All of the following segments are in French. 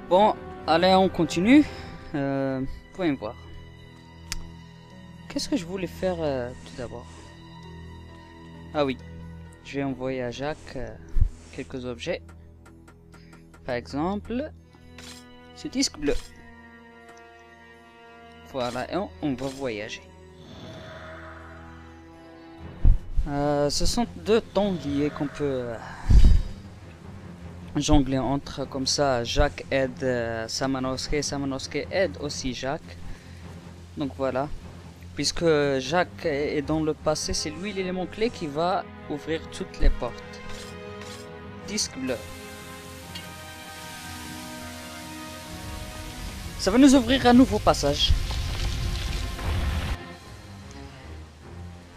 Bon, allez, on continue. Voyons voir. Qu'est-ce que je voulais faire tout d'abord? Ah oui, je vais envoyer à Jacques quelques objets. Par exemple, ce disque bleu. Voilà, et on va voyager. Ce sont deux temps liés qu'on peut jongler entre, comme ça Jacques aide Samanosuke et Samanosuke aide aussi Jacques. Donc voilà. Puisque Jacques est dans le passé, c'est lui l'élément clé qui va ouvrir toutes les portes. Disque bleu. Ça va nous ouvrir un nouveau passage.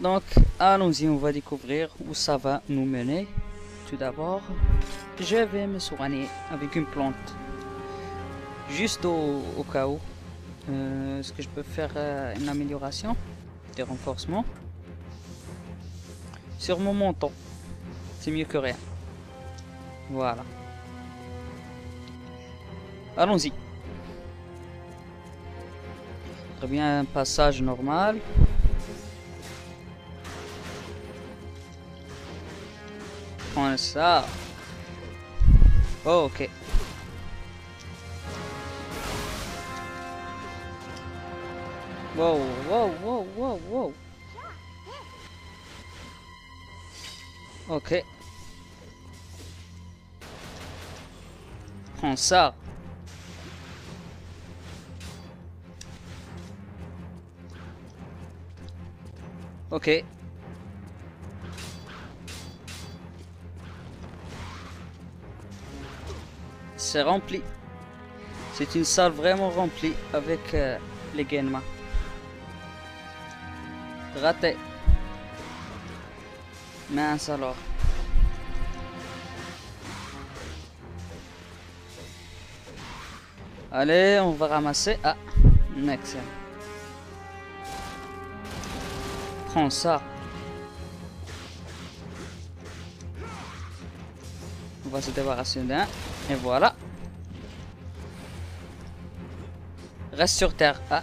Donc allons-y, on va découvrir où ça va nous mener. Tout d'abord, je vais me soigner avec une plante. Juste au cas où. Est-ce que je peux faire une amélioration? Des renforcements? Sur mon menton. C'est mieux que rien. Voilà. Allons-y. Très bien, un passage normal. Prends ça. Oh, ok. Wow, wow, wow, wow, wow. Ok. Prends ça. Ok. C'est rempli. C'est une salle vraiment remplie avec les Genma. Raté. Mince alors. Allez, on va ramasser. Ah, excellent. Prends ça. On va se débarrasser d'un. Et voilà. Reste sur terre. Ah,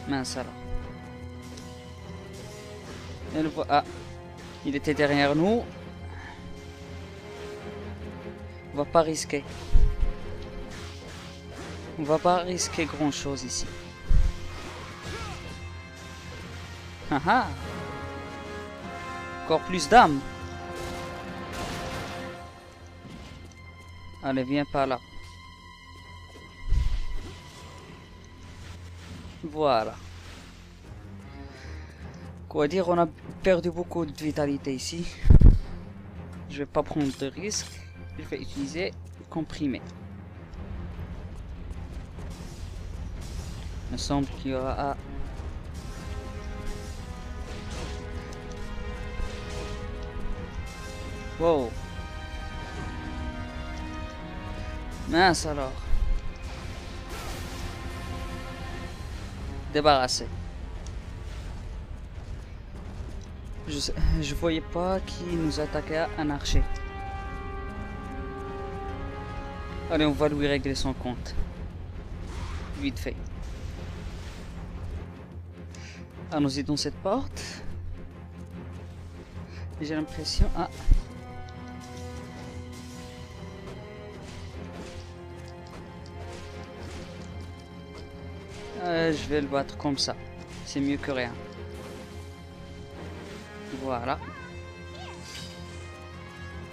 mince alors. Et le voilà. Ah, il était derrière nous. On va pas risquer. On va pas risquer grand chose ici. Haha. Encore plus d'âmes. Allez, viens par là. Voilà. Quoi dire, on a perdu beaucoup de vitalité ici. Je vais pas prendre de risque. Je vais utiliser le comprimé. Il me semble qu'il y aura... Wow. Mince alors. Débarrassé. Je voyais pas qui nous attaquait un archer. Allez, on va lui régler son compte. Vite fait. Allons-y dans cette porte. J'ai l'impression... Ah. Je vais le battre comme ça. C'est mieux que rien. Voilà.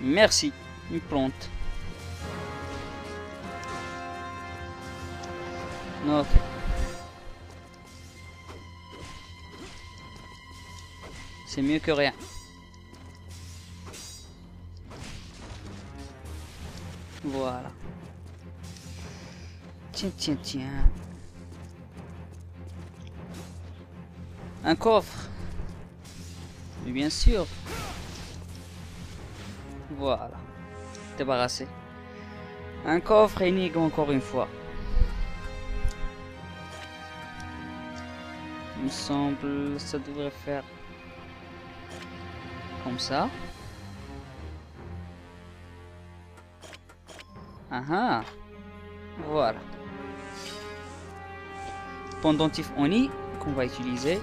Merci. Une plante. Ok. C'est mieux que rien. Voilà. Tiens, tiens, tiens. Un coffre. Mais bien sûr. Voilà. Débarrassé. Un coffre énigme encore une fois. Il me semble ça devrait faire comme ça. Ah ah. Voilà. Pendentif Oni qu'on va utiliser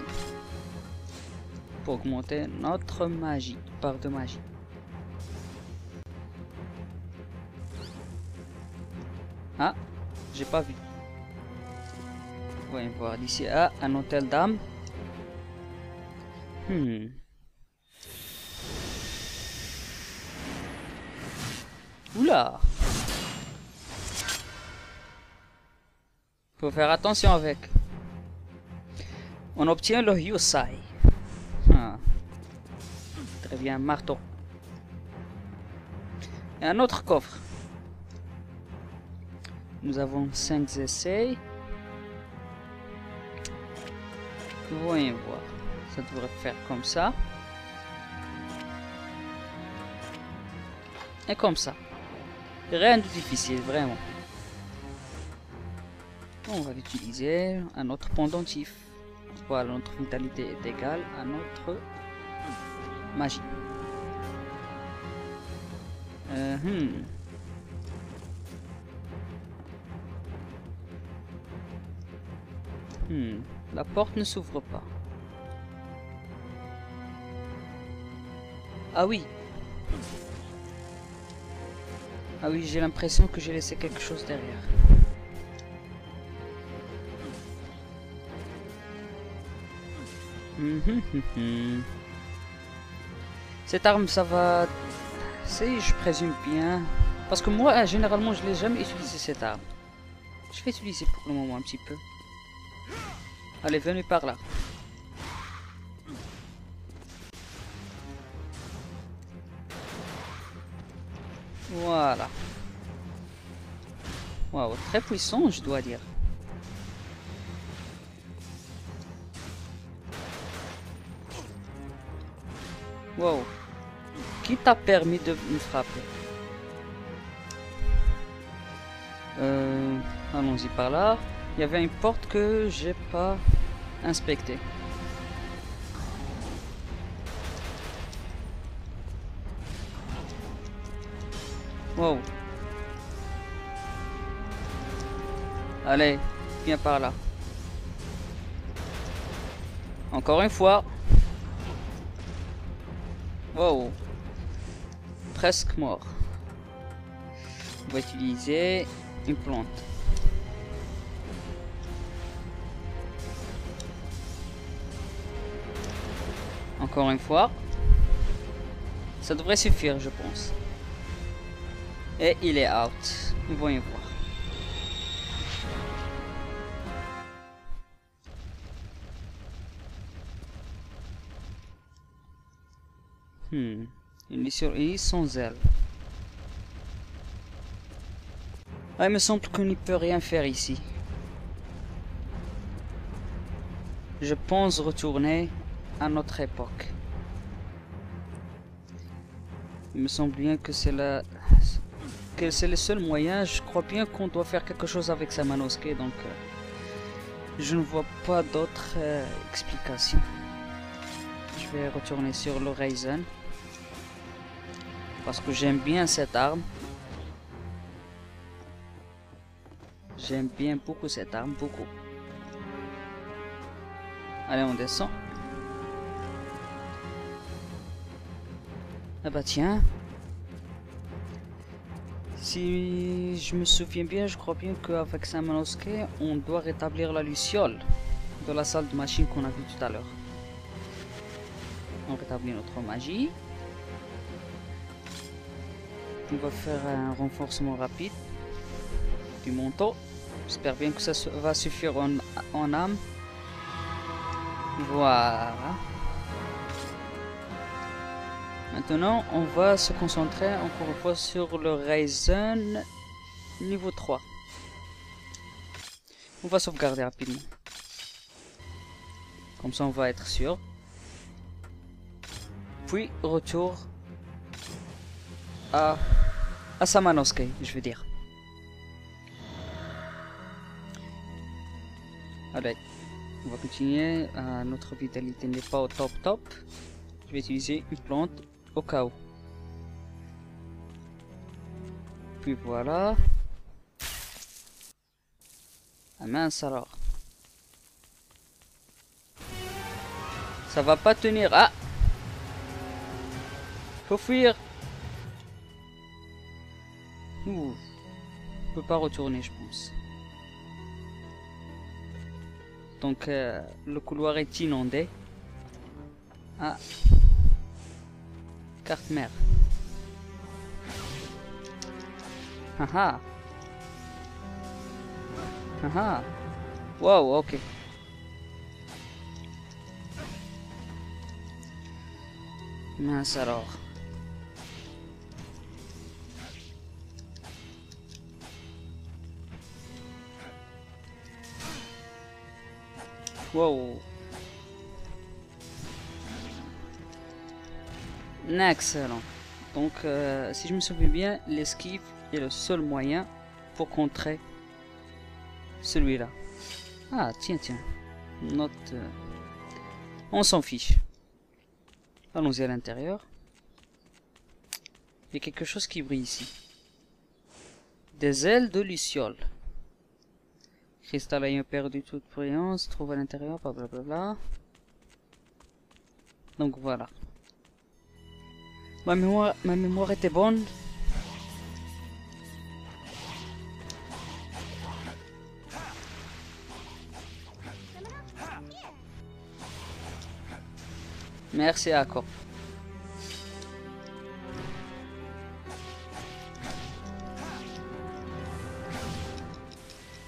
pour augmenter notre magie, barre de magie. Ah, j'ai pas vu. Voyons voir d'ici. Ah, un hôtel d'âme. Oula. Faut faire attention avec. On obtient le Yusai. Ah. Très bien, marteau. Et un autre coffre. Nous avons 5 essais. Voyons voir. Ça devrait faire comme ça. Et comme ça. Rien de difficile, vraiment. On va l'utiliser. Un autre pendentif. Voilà, notre vitalité est égale à notre magie. La porte ne s'ouvre pas. Ah oui. Ah oui, j'ai l'impression que j'ai laissé quelque chose derrière. Cette arme, ça va... Si, je présume bien. Parce que moi, généralement, je n'ai jamais utilisé cette arme. Je vais utiliser pour le moment un petit peu. Allez, venez par là. Voilà. Waouh, très puissant, je dois dire. Wow. Qui t'a permis de me frapper? Allons-y par là. Il y avait une porte que j'ai pas inspectée. Wow. Allez, viens par là. Encore une fois. Wow. Presque mort. On va utiliser une plante. Encore une fois. Ça devrait suffire, je pense. Et il est out. Voyons voir. Il est sur I sans elle. Ah, il me semble qu'on n'y peut rien faire ici. Je pense retourner à notre époque. Il me semble bien que c'est le seul moyen. Je crois bien qu'on doit faire quelque chose avec Samanosuke, donc je ne vois pas d'autres explications. Je vais retourner sur le Ryzen parce que j'aime bien cette arme. J'aime bien beaucoup cette arme, beaucoup. Allez, on descend. Ah bah tiens. Si je me souviens bien, je crois bien qu'avec Samanosuke, on doit rétablir la luciole de la salle de machine qu'on a vue tout à l'heure. On rétablit notre magie. On va faire un renforcement rapide du manteau. J'espère bien que ça va suffire en âme. Voilà. Maintenant, on va se concentrer encore une fois sur le Ryzen niveau 3. On va sauvegarder rapidement. Comme ça, on va être sûr. Puis, retour à Samanosuke, je veux dire. Allez, on va continuer. Notre vitalité n'est pas au top. Je vais utiliser une plante au cas où. Puis voilà. Ah mince alors. Ça va pas tenir. Ah! Faut fuir. Ouh. On peut pas retourner, je pense. Donc le couloir est inondé. Ah. Carte mère. Haha. Haha. Wow, ok. Mince alors. Wow. Excellent. Donc, si je me souviens bien, l'esquive est le seul moyen pour contrer celui-là. Ah, tiens, tiens. Note. On s'en fiche. Allons-y à l'intérieur. Il y a quelque chose qui brille ici. Des ailes de luciole. Cristal ayant perdu toute brillance, trouve à l'intérieur, blablabla. Donc voilà. Ma mémoire était bonne. Merci Akko.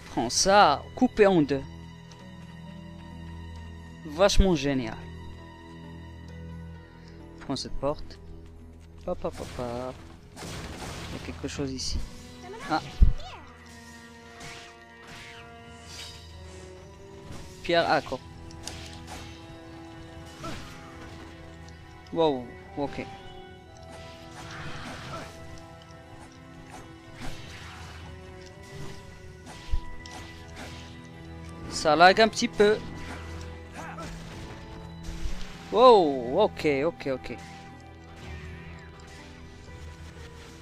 Prends ça, coupé en deux. Vachement génial. Prends cette porte. Papa, papa. Il y a quelque chose ici. Ah. Pierre Akko. Wow, ok. Ça lag un petit peu. Wow, ok, ok, ok.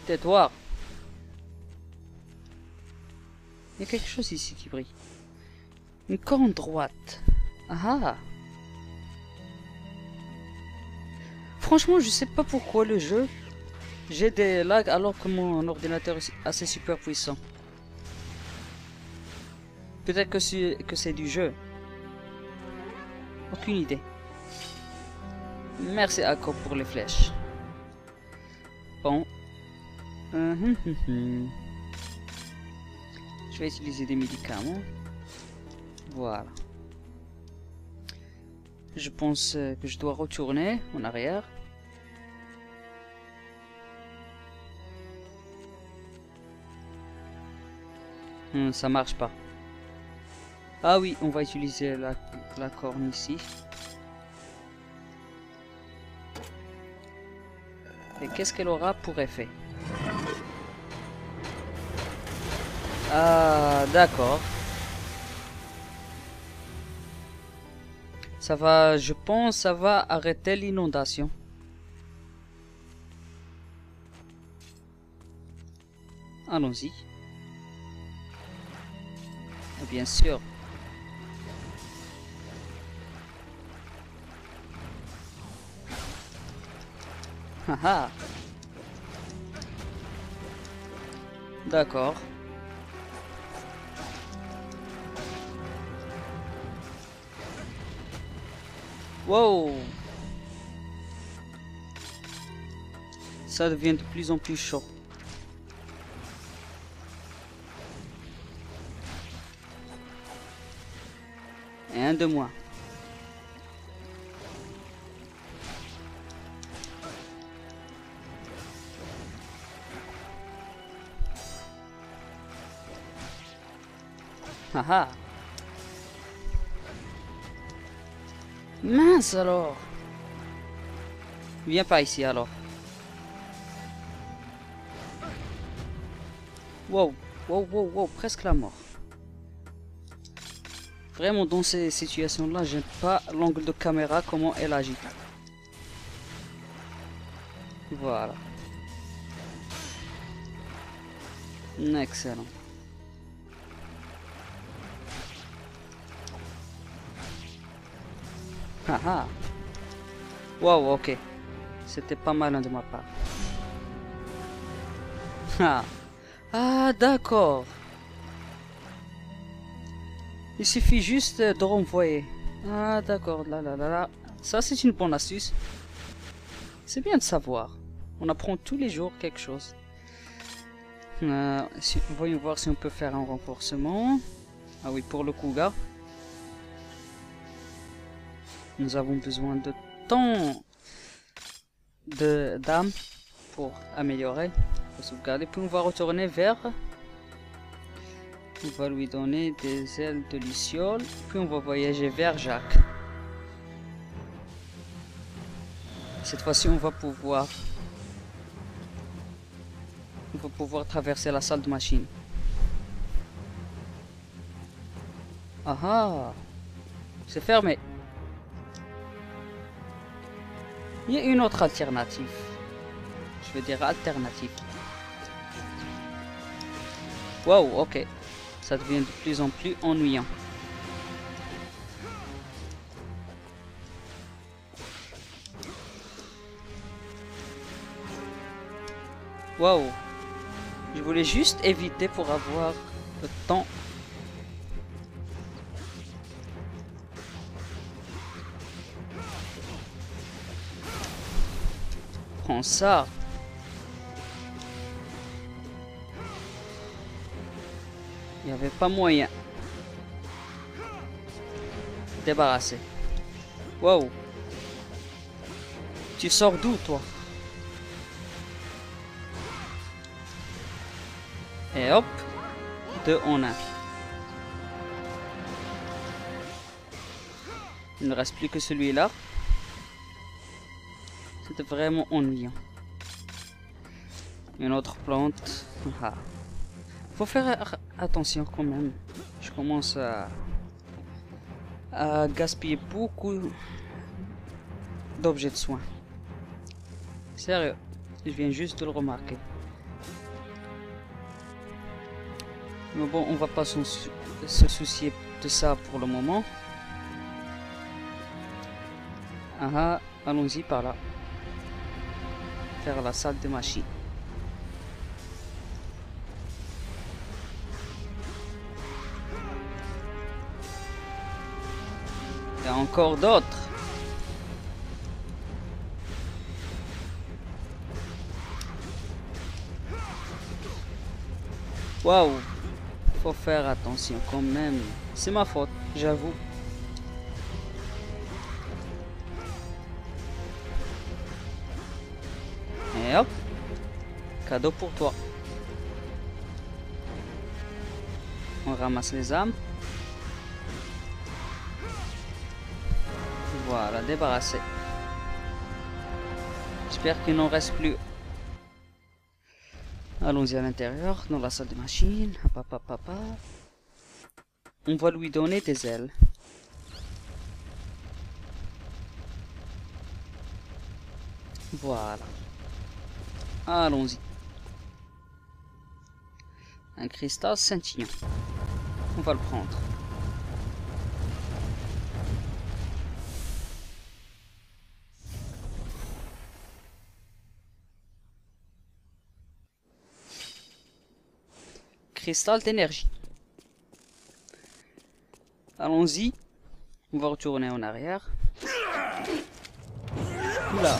Tais-toi. Il y a quelque chose ici qui brille. Une corne droite. Ah. Franchement, je sais pas pourquoi le jeu. J'ai des lags alors que mon ordinateur est assez super puissant. Peut-être que c'est du jeu. Aucune idée. Merci Akko pour les flèches. Bon. Je vais utiliser des médicaments. Voilà. Je pense que je dois retourner en arrière. Ça marche pas. Ah oui, on va utiliser la corne ici. Et qu'est-ce qu'elle aura pour effet? Ah, d'accord. Ça va, je pense, ça va arrêter l'inondation. Allons-y. Bien sûr. Haha. D'accord. Wow. Ça devient de plus en plus chaud. Et un de moins. Haha. Mince alors. Viens pas ici alors. Wow, wow, wow, wow, presque la mort. Vraiment dans ces situations-là, j'aime pas l'angle de caméra, comment elle agit. Voilà. Excellent. Ah ah. Wow, ok. C'était pas malin de ma part. Ah, ah d'accord. Il suffit juste de renvoyer. Ah d'accord, là là là là. Ça c'est une bonne astuce. C'est bien de savoir. On apprend tous les jours quelque chose. Voyons voir si on peut faire un renforcement. Ah oui, pour le Cougar. Nous avons besoin de tant d'âmes pour améliorer, pour sauvegarder. Puis on va retourner vers... On va lui donner des ailes de luciole. Puis on va voyager vers Jacques. Cette fois-ci, on va pouvoir traverser la salle de machine. Ah ah, c'est fermé. Il y a une autre alternative. Je veux dire alternative. Wow, ok. Ça devient de plus en plus ennuyant. Wow. Je voulais juste éviter pour avoir le temps. Prends ça. Il n'y avait pas moyen. Débarrassé. Wow. Tu sors d'où toi? Et hop. 2 en 1. Il ne reste plus que celui-là. C'était vraiment ennuyant. Une autre plante. Ah. Faut faire attention quand même. Je commence à gaspiller beaucoup d'objets de soins. Sérieux, je viens juste de le remarquer. Mais bon, on va pas se soucier de ça pour le moment. Ah ah, allons-y par là. Vers la salle de machines. Il y a encore d'autres. Waouh, faut faire attention quand même. C'est ma faute, j'avoue. Et hop, cadeau pour toi. On ramasse les âmes. Voilà, débarrassé. J'espère qu'il n'en reste plus. Allons-y à l'intérieur, dans la salle de machine. On va lui donner des ailes. Voilà. Allons-y. Un cristal scintillant. On va le prendre. Cristal d'énergie. Allons-y. On va retourner en arrière. Oula.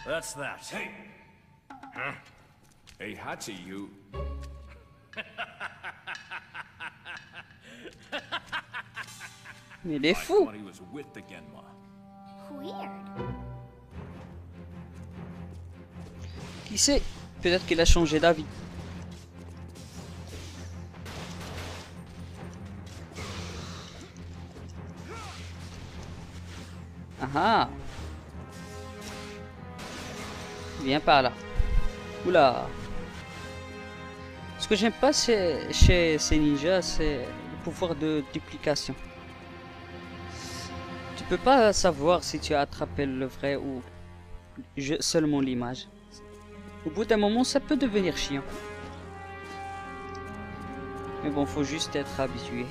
That's that. Hey! Huh? Hey, Hachi, you... Mais il est fou. I thought he was with the Genma. Weird. Qui sait? Peut-être qu'il a changé d'avis. Ah ah. Viens par là. Oula. Ce que j'aime pas chez ces ninjas, c'est le pouvoir de duplication. Tu peux pas savoir si tu as attrapé le vrai ou seulement l'image. Au bout d'un moment, ça peut devenir chiant. Mais bon, faut juste être habitué.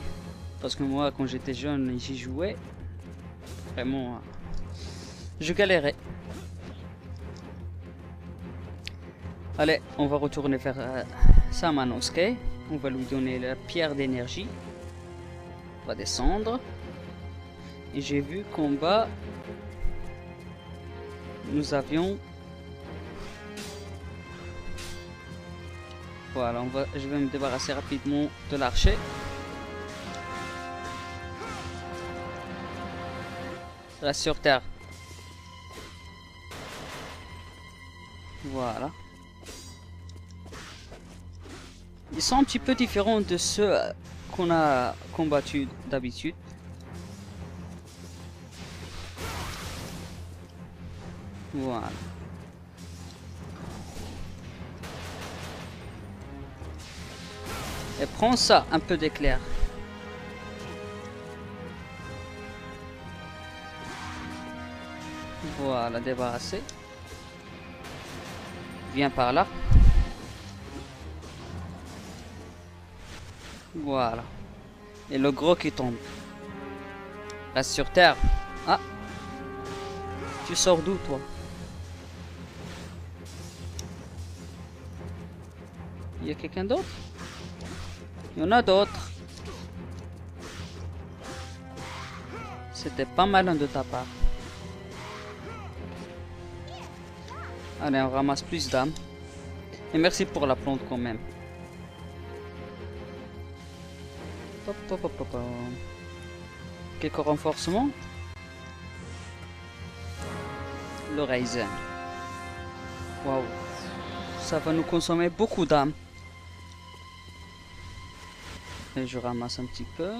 Parce que moi, quand j'étais jeune et j'y jouais, vraiment, je galérais. Allez, on va retourner vers Samanosuke. On va lui donner la pierre d'énergie. On va descendre. Et j'ai vu qu'en bas, nous avions... Voilà, je vais me débarrasser rapidement de l'archer. Reste sur terre. Voilà. Ils sont un petit peu différents de ceux qu'on a combattus d'habitude. Voilà. Et prends ça, un peu d'éclair. Voilà, débarrassé. Viens par là. Voilà. Et le gros qui tombe. Reste sur terre. Ah. Tu sors d'où, toi? Il y a quelqu'un d'autre? Il y en a d'autres. C'était pas malin de ta part. Allez, on ramasse plus d'âmes. Et merci pour la plante quand même. Hop, hop, hop, hop. Quelques renforcements. Le Ryzen. Waouh. Ça va nous consommer beaucoup d'âmes. Et je ramasse un petit peu.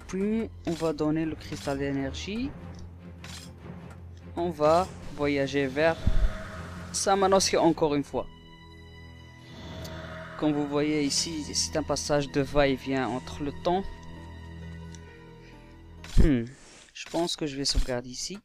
Puis on va donner le cristal d'énergie. On va voyager vers Samanosuke encore une fois. Comme vous voyez ici, c'est un passage de va-et-vient entre le temps. Je pense que je vais sauvegarder ici.